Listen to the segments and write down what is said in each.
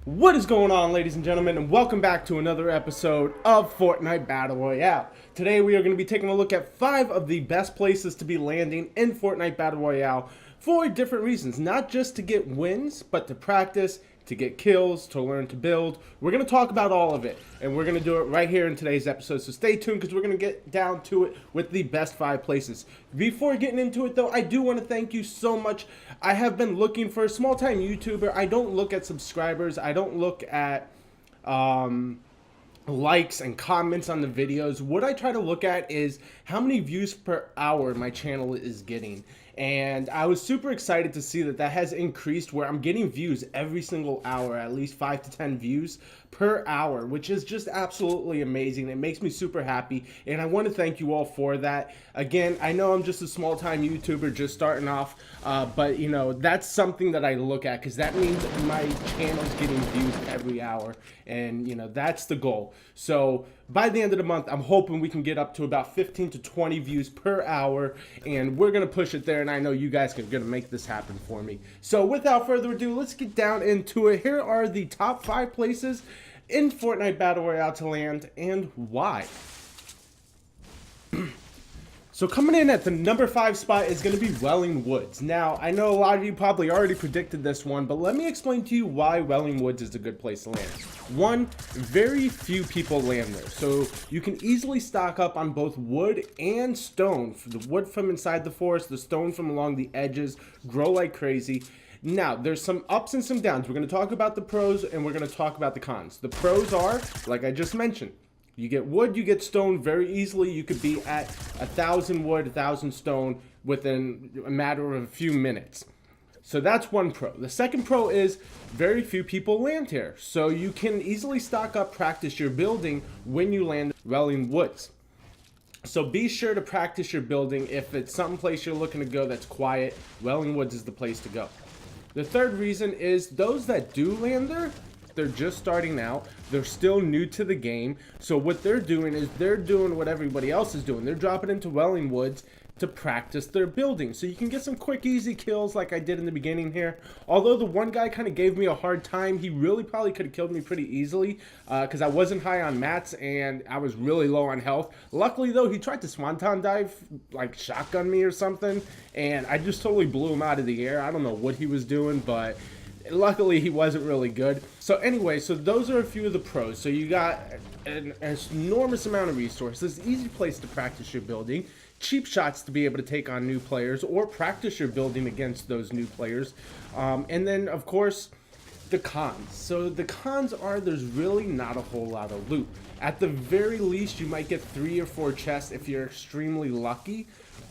What is going on, ladies and gentlemen, and welcome back to another episode of Fortnite Battle Royale. Today we are going to be taking a look at 5 of the best places to be landing in Fortnite Battle Royale for different reasons. Not just to get wins, but to practice, to get kills, to learn to build. We're going to talk about all of it, and we're going to do it right here in today's episode. So stay tuned because we're going to get down to it with the best 5 places. Before getting into it though, I do want to thank you so much. I have been looking for a small-time YouTuber. I don't look at subscribers. I don't look at likes and comments on the videos. What I try to look at is how many views per hour my channel is getting. And I was super excited to see that has increased, where I'm getting views every single hour, at least 5 to 10 views per hour, which is just absolutely amazing. It makes me super happy, and I want to thank you all for that. Again, I know I'm just a small-time YouTuber just starting off, but you know, that's something that I look at because that means my channel's getting views every hour, and you know, that's the goal. So by the end of the month, I'm hoping we can get up to about 15 to 20 views per hour, and we're going to push it there, and I know you guys are going to make this happen for me. So without further ado, let's get down into it. Here are the top 5 places in Fortnite Battle Royale to land, and why. So coming in at the number 5 spot is going to be Welling Woods. Now, I know a lot of you probably already predicted this one, but let me explain to you why Welling Woods is a good place to land. One, very few people land there, so you can easily stock up on both wood and stone. For the wood from inside the forest, the stone from along the edges, grow like crazy. Now, there's some ups and some downs. We're going to talk about the pros and we're going to talk about the cons. The pros are, like I just mentioned, you get wood, you get stone very easily. You could be at 1,000 wood, 1,000 stone within a matter of a few minutes. So that's one pro. The second pro is very few people land here. So you can easily stock up, practice your building when you land Welling Woods. So be sure to practice your building. If it's someplace you're looking to go that's quiet, Welling Woods is the place to go. The third reason is those that do land there, they're just starting out. They're still new to the game. So what they're doing is they're doing what everybody else is doing. They're dropping into Welling Woods to practice their building. So you can get some quick, easy kills like I did in the beginning here. Although the one guy kind of gave me a hard time. He really probably could have killed me pretty easily because I wasn't high on mats and I was really low on health. Luckily though, he tried to swanton dive, like shotgun me or something, and I just totally blew him out of the air. I don't know what he was doing, but luckily he wasn't really good. So anyway, so those are a few of the pros. So you got an enormous amount of resources, easy place to practice your building, cheap shots to be able to take on new players or practice your building against those new players, and then of course the cons. So the cons are there's really not a whole lot of loot. At the very least, you might get 3 or 4 chests if you're extremely lucky.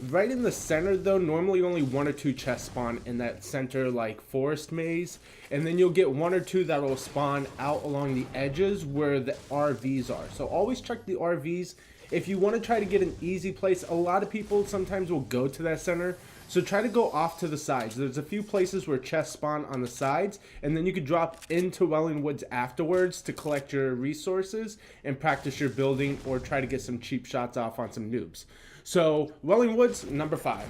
Right in the center though, normally only 1 or 2 chests spawn in that center like forest maze, and then you'll get 1 or 2 that will spawn out along the edges where the RVs are. So always check the RVs. If you want to try to get an easy place, a lot of people sometimes will go to that center. So try to go off to the sides. There's a few places where chests spawn on the sides, and then you could drop into Welling Woods afterwards to collect your resources and practice your building or try to get some cheap shots off on some noobs. So Welling Woods, number 5.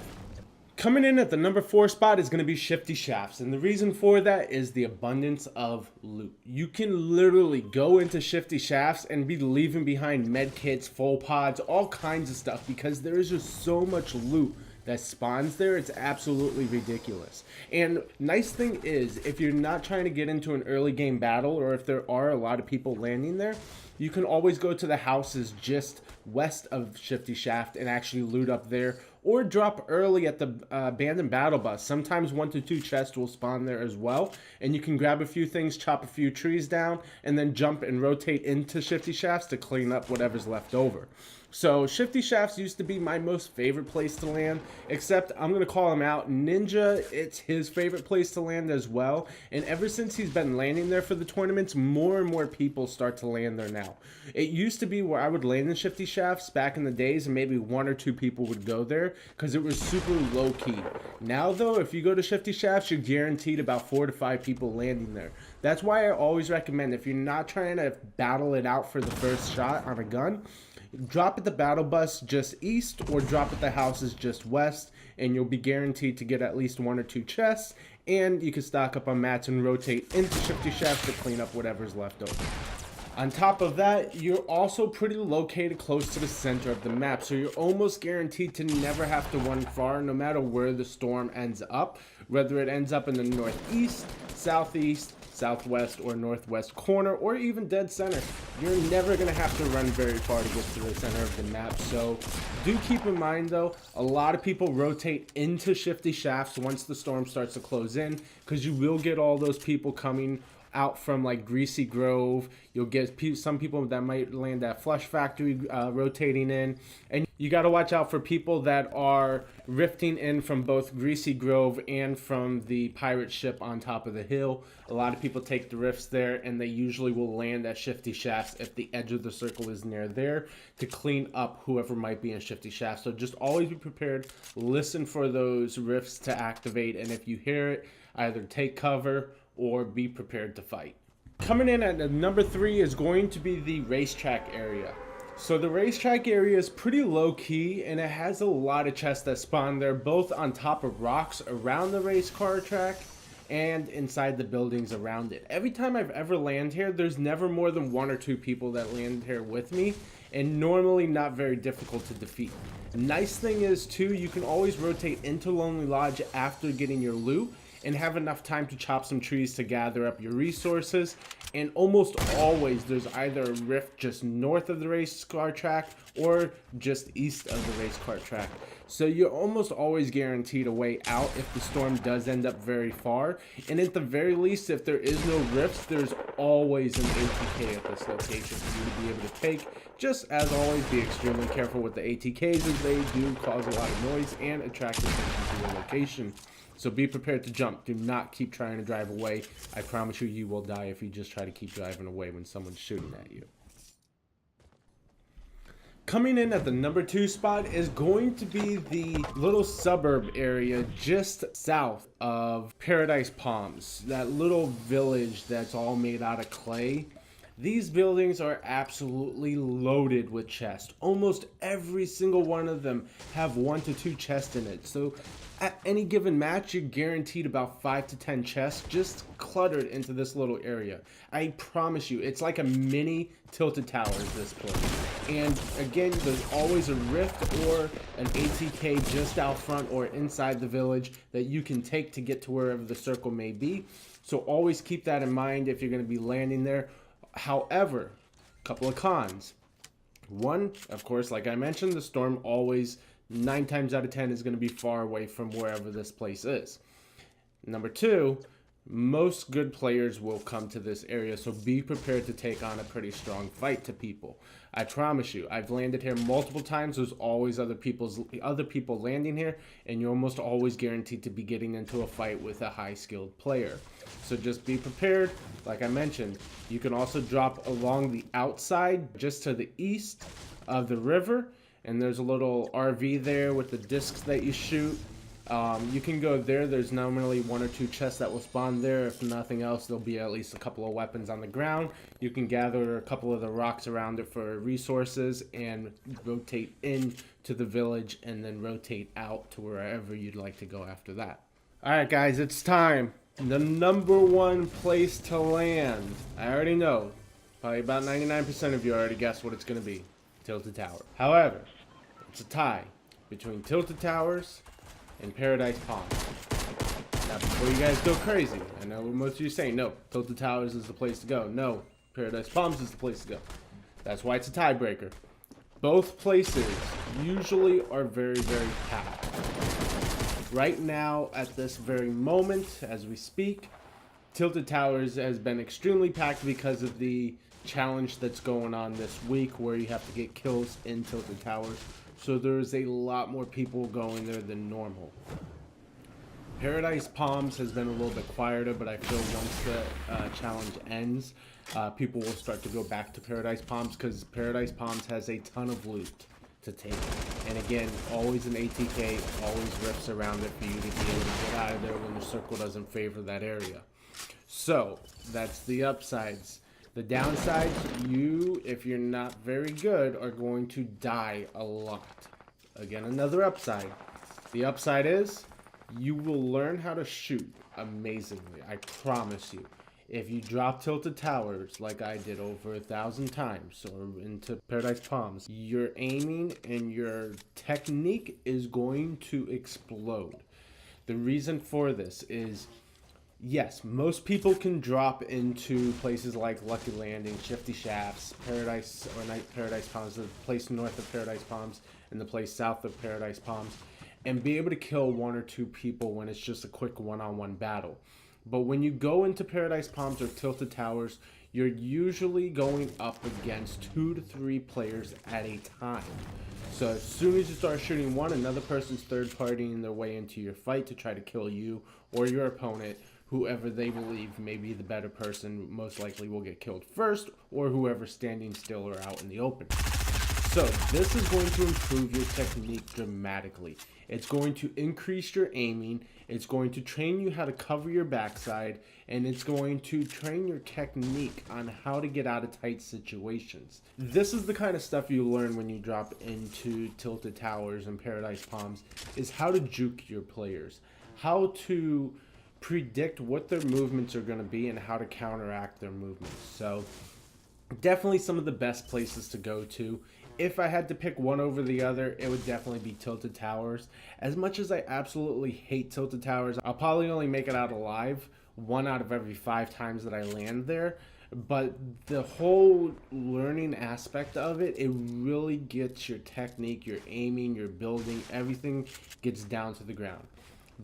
Coming in at the number 4 spot is going to be Shifty Shafts, and the reason for that is the abundance of loot. You can literally go into Shifty Shafts and be leaving behind med kits, full pods, all kinds of stuff because there is just so much loot that spawns there. It's absolutely ridiculous. And nice thing is, if you're not trying to get into an early game battle, or if there are a lot of people landing there, you can always go to the houses just west of Shifty Shaft and actually loot up there, or drop early at the abandoned battle bus. Sometimes 1 to 2 chests will spawn there as well, and you can grab a few things, chop a few trees down, and then jump and rotate into Shifty Shafts to clean up whatever's left over. So Shifty Shafts used to be my most favorite place to land, except I'm going to call him out. Ninja, it's his favorite place to land as well. And ever since he's been landing there for the tournaments, more and more people start to land there now. It used to be where I would land in Shifty Shafts back in the days, and maybe 1 or 2 people would go there because it was super low key. Now though, if you go to Shifty Shafts, you're guaranteed about 4 to 5 people landing there. That's why I always recommend, if you're not trying to battle it out for the first shot on a gun, Drop at the battle bus just east or drop at the houses just west, and you'll be guaranteed to get at least 1 or 2 chests, and you can stock up on mats and rotate into Shifty shafts to clean up whatever's left over. On top of that, you're also pretty located close to the center of the map, so you're almost guaranteed to never have to run far no matter where the storm ends up, whether it ends up in the northeast, southeast, southwest, or northwest corner, or even dead center. You're never going to have to run very far to get to the center of the map. So do keep in mind though, a lot of people rotate into Shifty shafts once the storm starts to close in, because you will get all those people coming out from like Greasy Grove. You'll get some people that might land at Flush Factory rotating in, and you got to watch out for people that are rifting in from both Greasy Grove and from the pirate ship on top of the hill. A lot of people take the rifts there, and they usually will land at Shifty shafts if the edge of the circle is near there to clean up whoever might be in Shifty shafts. So just always be prepared, listen for those rifts to activate, and if you hear it, either take cover or be prepared to fight. Coming in at number 3 is going to be the Racetrack area. So the Racetrack area is pretty low key, and it has a lot of chests that spawn there, both on top of rocks around the race car track and inside the buildings around it. Every time I've ever landed here, there's never more than 1 or 2 people that land here with me, and normally not very difficult to defeat. The nice thing is too, you can always rotate into Lonely Lodge after getting your loot and have enough time to chop some trees to gather up your resources. And almost always there's either a rift just north of the race car track or just east of the race car track. So you're almost always guaranteed a way out if the storm does end up very far. And at the very least, if there is no rifts, there's always an ATK at this location for you to be able to take. Just as always, be extremely careful with the ATKs, as they do cause a lot of noise and attract attention to your location. So be prepared to jump. Do not keep trying to drive away. I promise you, you will die if you just try to keep driving away when someone's shooting at you. Coming in at the number 2 spot is going to be the little suburb area just south of Paradise Palms. That little village that's all made out of clay. These buildings are absolutely loaded with chests. Almost every single one of them have 1 to 2 chests in it. So at any given match, you're guaranteed about 5 to 10 chests just cluttered into this little area. I promise you, it's like a mini Tilted Tower at this point. And again, there's always a rift or an ATK just out front or inside the village that you can take to get to wherever the circle may be. So always keep that in mind if you're going to be landing there. However, a couple of cons. One, of course, like I mentioned, the storm always 9 times out of 10 is going to be far away from wherever this place is. Number 2, most good players will come to this area, so be prepared to take on a pretty strong fight to people. I promise you, I've landed here multiple times. There's always other people landing here, and you're almost always guaranteed to be getting into a fight with a high-skilled player. So just be prepared. Like I mentioned, you can also drop along the outside just to the east of the river, and there's a little RV there with the discs that you shoot. You can go there. There's normally 1 or 2 chests that will spawn there. If nothing else, there'll be at least a couple of weapons on the ground. You can gather a couple of the rocks around it for resources and rotate into the village and then rotate out to wherever you'd like to go after that. Alright guys, it's time. The number 1 place to land. I already know. Probably about 99% of you already guessed what it's going to be. Tilted Tower. However, it's a tie between Tilted Towers and Paradise Palms. Now, before you guys go crazy, I know most of you are saying, no, Tilted Towers is the place to go. No, Paradise Palms is the place to go. That's why it's a tiebreaker. Both places usually are very, very packed. Right now, at this very moment, as we speak, Tilted Towers has been extremely packed because of the challenge that's going on this week where you have to get kills in Tilted Towers. So there's a lot more people going there than normal. Paradise Palms has been a little bit quieter, but I feel once the challenge ends, people will start to go back to Paradise Palms because Paradise Palms has a ton of loot to take. And again, always an ATK, always rifts around it for you to be able to get out of there when the circle doesn't favor that area. So that's the upsides. The downside, you, if you're not very good, are going to die a lot. Again, another upside. The upside is you will learn how to shoot amazingly. I promise you. If you drop tilted towers like I did over 1,000 times or into Paradise Palms, your aiming and your technique is going to explode. The reason for this is, yes, most people can drop into places like Lucky Landing, Shifty Shafts, Paradise or Night Paradise Palms, the place north of Paradise Palms and the place south of Paradise Palms, and be able to kill 1 or 2 people when it's just a quick one-on-one battle. But when you go into Paradise Palms or Tilted Towers, you're usually going up against 2 to 3 players at a time. So as soon as you start shooting one, another person's third-partying their way into your fight to try to kill you or your opponent. Whoever they believe may be the better person most likely will get killed first, or whoever's standing still or out in the open. So this is going to improve your technique dramatically. It's going to increase your aiming, it's going to train you how to cover your backside, and it's going to train your technique on how to get out of tight situations. This is the kind of stuff you learn when you drop into Tilted Towers and Paradise Palms, is how to juke your players, how to predict what their movements are going to be and how to counteract their movements. So definitely some of the best places to go to. If I had to pick one over the other, it would definitely be Tilted Towers. As much as I absolutely hate Tilted Towers, I'll probably only make it out alive 1 out of every 5 times that I land there. But the whole learning aspect of it, it really gets your technique, your aiming, your building, everything gets down to the ground.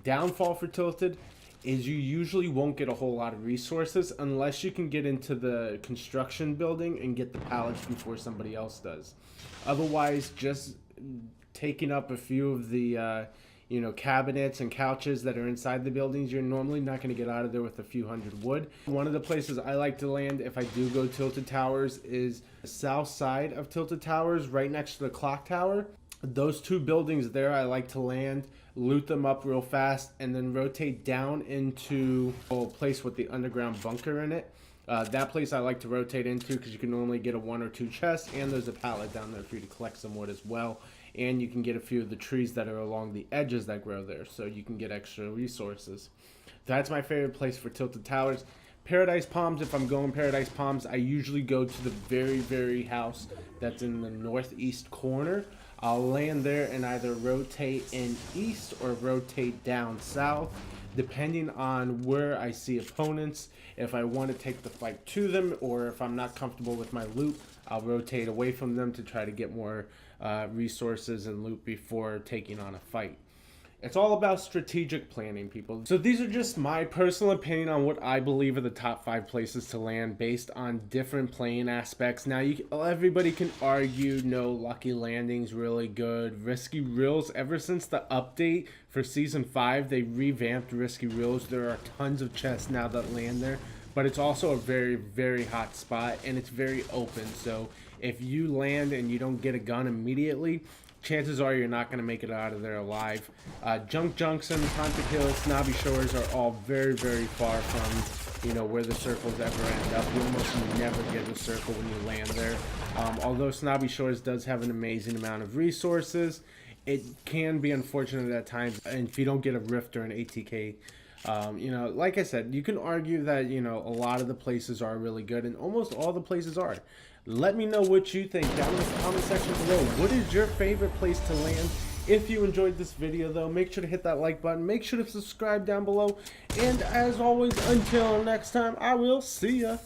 Downfall for Tilted is you usually won't get a whole lot of resources unless you can get into the construction building and get the pallets before somebody else does. Otherwise, just taking up a few of the cabinets and couches that are inside the buildings, you're normally not going to get out of there with a few hundred wood. One of the places I like to land if I do go Tilted Towers is the south side of Tilted Towers, right next to the clock tower. Those 2 buildings there, I like to land, loot them up real fast, and then rotate down into a place with the underground bunker in it. That place I like to rotate into because you can normally get a 1 or 2 chests, and there's a pallet down there for you to collect some wood as well. And you can get a few of the trees that are along the edges that grow there, so you can get extra resources. That's my favorite place for Tilted Towers. Paradise Palms, if I'm going Paradise Palms, I usually go to the very, very house that's in the northeast corner. I'll land there and either rotate in east or rotate down south, depending on where I see opponents. If I want to take the fight to them, or if I'm not comfortable with my loot, I'll rotate away from them to try to get more resources and loot before taking on a fight. It's all about strategic planning, people. So these are just my personal opinion on what I believe are the top 5 places to land based on different playing aspects. Now, everybody can argue, no, Lucky Landing's really good. Risky Reels, ever since the update for Season 5, they revamped Risky Reels. There are tons of chests now that land there, but it's also a very, very hot spot, and it's very open. So if you land and you don't get a gun immediately, chances are you're not going to make it out of there alive. Junk Junction, Haunted Hills, Snobby Shores are all very, very far from, where the circles ever end up. You almost never get a circle when you land there. Although Snobby Shores does have an amazing amount of resources, it can be unfortunate at times, and if you don't get a Rift or an ATK, like I said, you can argue that, a lot of the places are really good, and almost all the places are. Let me know what you think down in the comment section below. What is your favorite place to land? If you enjoyed this video, though, make sure to hit that like button. Make sure to subscribe down below. And as always, until next time, I will see ya.